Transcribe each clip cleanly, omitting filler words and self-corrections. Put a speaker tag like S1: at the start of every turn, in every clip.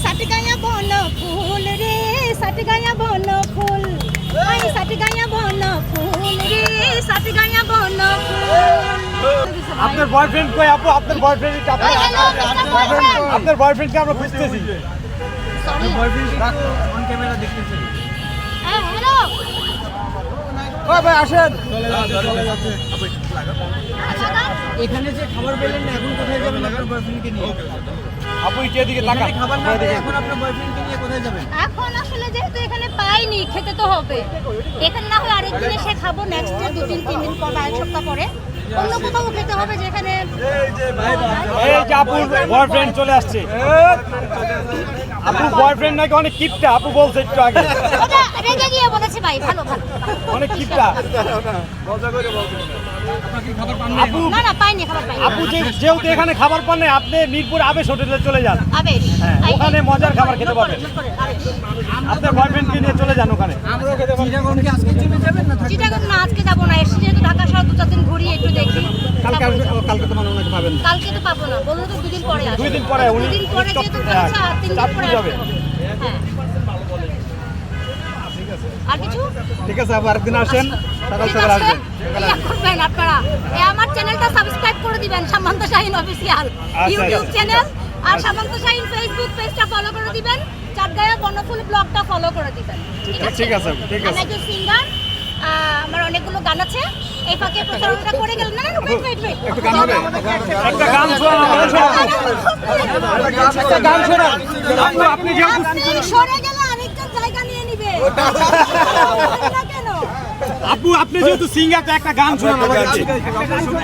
S1: সাটগায়া বন ফুল রে সাটগায়া বন ফুল আই সাটগায়া বন ফুল রে সাটগায়া বন ফুল।
S2: আপনার বয়ফ্রেন্ড কই আপু? আপনার বয়ফ্রেন্ড আপনার বয়ফ্রেন্ডকে আমরা খুঁজতেছি।
S1: সরি
S2: বয়ফ্রেন্ড অন ক্যামেরা দেখতেছি।
S1: হ্যালো
S2: ও ভাই আসেন।
S3: এখানে যে খাবার পেলেন না, এখন কোথায় যাবেন আপনার বয়ফ্রেন্ডকে নিয়ে?
S2: আপু একটু এদিকে তাকান।
S3: খাবার না পেয়ে এখন আপনার বয়ফ্রেন্ডকে নিয়ে কোথায় যাবেন?
S1: এখন আসলে যেহেতু এখানে পাইনি খেতে তো হবে, এখানে না হয় আরেকদিন এসে খাবো, নেক্সট ডে 2-3 দিন পর বা এক সপ্তাহ পরে অন্য কোথাও খেতে হবে যেখানে।
S2: এই যে আপুর বয়ফ্রেন্ড চলে আসছে। আপু বয়ফ্রেন্ড নাকি অনেক কিপটা, আপু বলছে একটু আগে।
S1: ওটা রেগে গিয়ে বলেছে ভাই, ভালো ভালো
S2: অনেক কিপটা। আপু
S1: না না পাইনি, খাবার পাইনি।
S2: আপু যেহেতু এখানে খাবার পান না, আপনি মিরপুর আবেশ হোটেলে চলে যান।
S1: আবেশ
S2: হ্যাঁ, ওখানে মজার খাবার খেতে পাবেন। আপনার বয়ফ্রেন্ডকে নিয়ে চলে যান ওখানে।
S3: চিটাগং কি আজকে চলে যাবেন না থাকবেন?
S1: চিটাগং না, আজকে যাবো না, এসে যেহেতু ঢাকা শহর 2-4 দিন ঘুরি, একটু দেখি। তারপরে যাবো।
S3: কালকে তো মানে ওনাকে পাবেন না।
S1: কালকে তো পাবো না, বললো তো 2 দিন পরে আসবে।
S2: 2 দিন পরে উনি
S1: 2 দিন পরে যেহেতু বলেছে, আর 3 দিন পরে আসবে। হ্যাঁ আর কিছু
S2: ঠিক আছে, আপু আরেকদিন আসেন, সকাল
S1: ঠিক
S2: সকাল
S1: আছে,
S2: আসবেন।
S1: ইয়া করবেন আপনারা, আমার চ্যানেলটা সাবস্ক্রাইব করে দিবেন, সামান্ত শাহিন অফিসিয়াল ইউটিউব চ্যানেল, আর সামান্ত শাহিন ফেসবুক পেজটা ফলো করে দিবেন, চাটগায়া বনফুল ব্লগটা ফলো করে দিবেন।
S2: ঠিক আছে, ঠিক আছে।
S1: আমি একজন সিঙ্গার, আমার অনেকগুলো গান আছে, এই ফাঁকে প্রচারণা করে গেলেন। না না ওয়েট
S2: একটু গান হবে? একটা গান শোনান আমাদের, শোনান। একটা গান শোনান। আপু আপনি যেহেতু
S1: আপনি সরে গেলে আরেকজন জায়গা নিয়ে নিবে না কেন?
S2: আপু আপনি যেহেতু সিঙ্গার, তো একটা গান শোনান আমাদেরকে।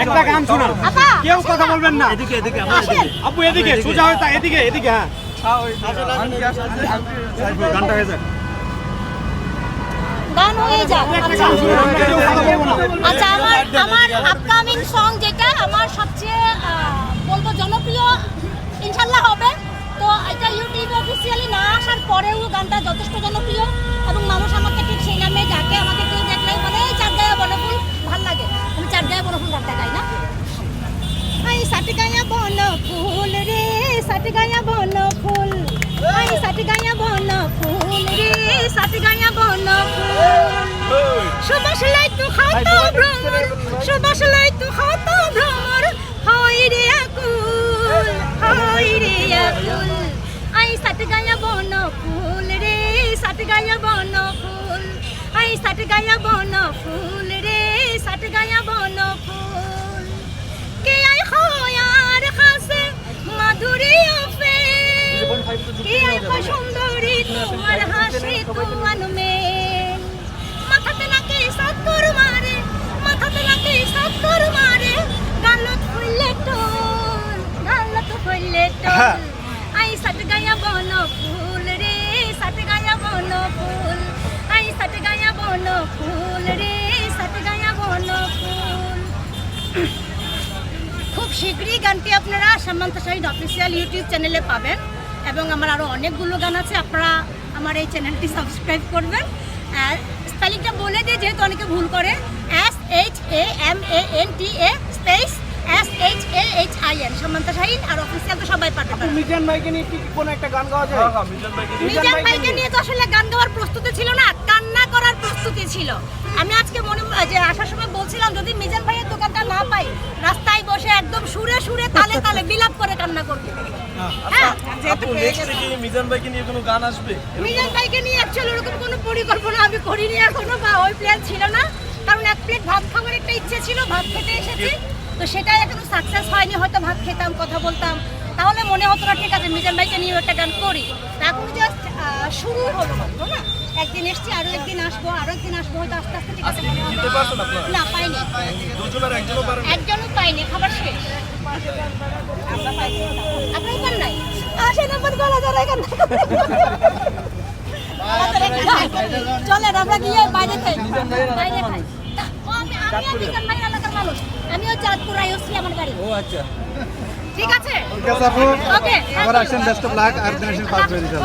S2: একটা গান শোনান।
S1: আপা,
S2: কেউ কথা বলবেন না।
S3: এদিকে
S1: আসেন।
S2: আপু এদিকে সোজা হয়ে এদিকে হ্যাঁ। গানটা হয়ে যাক।
S1: গান হয়ে যাক। আচ্ছা আচ্ছা, আমার আপকামিং সং যেটা আমার সবচেয়ে বলবো জনপ্রিয় ইনশাল্লাহ হবে, তো এটা ইউটিউবে অফিসিয়ালি না আসার পরেও গানটা যথেষ্ট জনপ্রিয় এবং মানুষ আমাকে ঠিক সেই নামে ডাকে। আমাকে কেউ দেখলেই বলে এই চাটগায়া বনফুল, ভাল লাগে। আমি চাটগায়া বনফুল গানটা গাই না, আই সাটগায়া বনফুল রে সাটগায়া বনফুল আই সাটগায়া বনফুল রে সাটগায়া বনফুল। সুবাস লাইতু খাতো ভ্রমর, সুবাস লাইতু খাতো ভ্রমর, হয় রে আকুল, হয় রে আকুল। আই সাটগায়া বনফুল রে সাটগায়া বনফুল আই সাটগায়া বনফুল রে সাটগায়া বনফুল। কে আই খয়ার খাসে মাধুরী অফে, কে আই সুন্দরী তোমার হাসি তুয়ান মেন। মাথাতে নাকি সাতকর মারে, মাথাতে নাকি সাতকর মারে, গালত হইলে টোল, গালত হইলে টোল। আই সাটগায়া বনফুল রে সাটগায়া বনফুল আই সাটগায়া বনফুল রে সাটগায়া বনফুল। খুব শীঘ্রই গানটি আপনারা সামান্ত শাহিন অফিসিয়াল ইউটিউব চ্যানেলে পাবেন এবং আমার আরও অনেকগুলো গান আছে, আপনারা আমার এই চ্যানেলটি সাবস্ক্রাইব করবেন। আর স্পেলিংটা বলে দিয়ে, যেহেতু অনেকে ভুল করে, SHAMANTA স্পেস SHAHIN সামান্ত শাহিন, আর অফিসিয়াল তো সবাই পাঠাবেন।
S3: মিজান ভাইকে নিয়ে কি কোন একটা গান গাওয়া যায়?
S1: মিজান ভাইকে নিয়ে তো আসলে গান গাওয়ার প্রস্তুতি ছিল না, কান্না করার প্রস্তুতি ছিল। আমি আজকে যে আসার সময় বলছিলাম, যদি মিজান ভাইয়ের দোকানটা না পাই, রাস্তায় বসে একদম সুরে সুরে তালে তালে বিলাপ করে কান্না করব। হ্যাঁ,
S4: আপু নেক্সট কি মিজান ভাইকে নিয়ে কোনো গান আসবে?
S1: মিজান ভাইকে নিয়ে অ্যাকচুয়ালি ওরকম কোনো পরিকল্পনা আমি করিনি, আর কোনো বা ওই প্ল্যান ছিল না, কারণ এক প্লেট ভাত খাওয়ার একটা ইচ্ছে ছিল, ভাত খেতে এসেছি, তো সেটাই এখনো সাকসেস হয়নি। হয়তো ভাত খেতাম, কথা বলতাম, তাহলে মনে হতো না ঠিক আছে মিজান ভাইকে নিয়ে একটা গান করি। এখন জাস্ট শুরু হলো মাত্র না, একদিন এসছি, আরো একদিন আসবো, আরো একদিন আসবো, হয়তো আস্তে আস্তে ঠিক আছে।
S4: দিতে পারছেন আপনারা?
S1: না পাইনি,
S4: দুজনের একজনও পারেন?
S1: একজনও পাইনি, খাবার শেষ। আপনার পান নাই? আসেন আমার গলা ধরে এখানে। চলেন আমরা গিয়ে বাইরে খাই, বাইরে খাই। আমি মিজান ভাই এলাকার মানুষ, আমিও চাঁদপুর আইসি, আমার গাড়ি।
S3: ও আচ্ছা,
S1: ঠিক আছে,
S2: ঠিক আছে আপু,
S1: ওকে,
S2: আবার আসেন, বেস্ট অফ লাক। আর দিনের পাস হয়ে যাবে।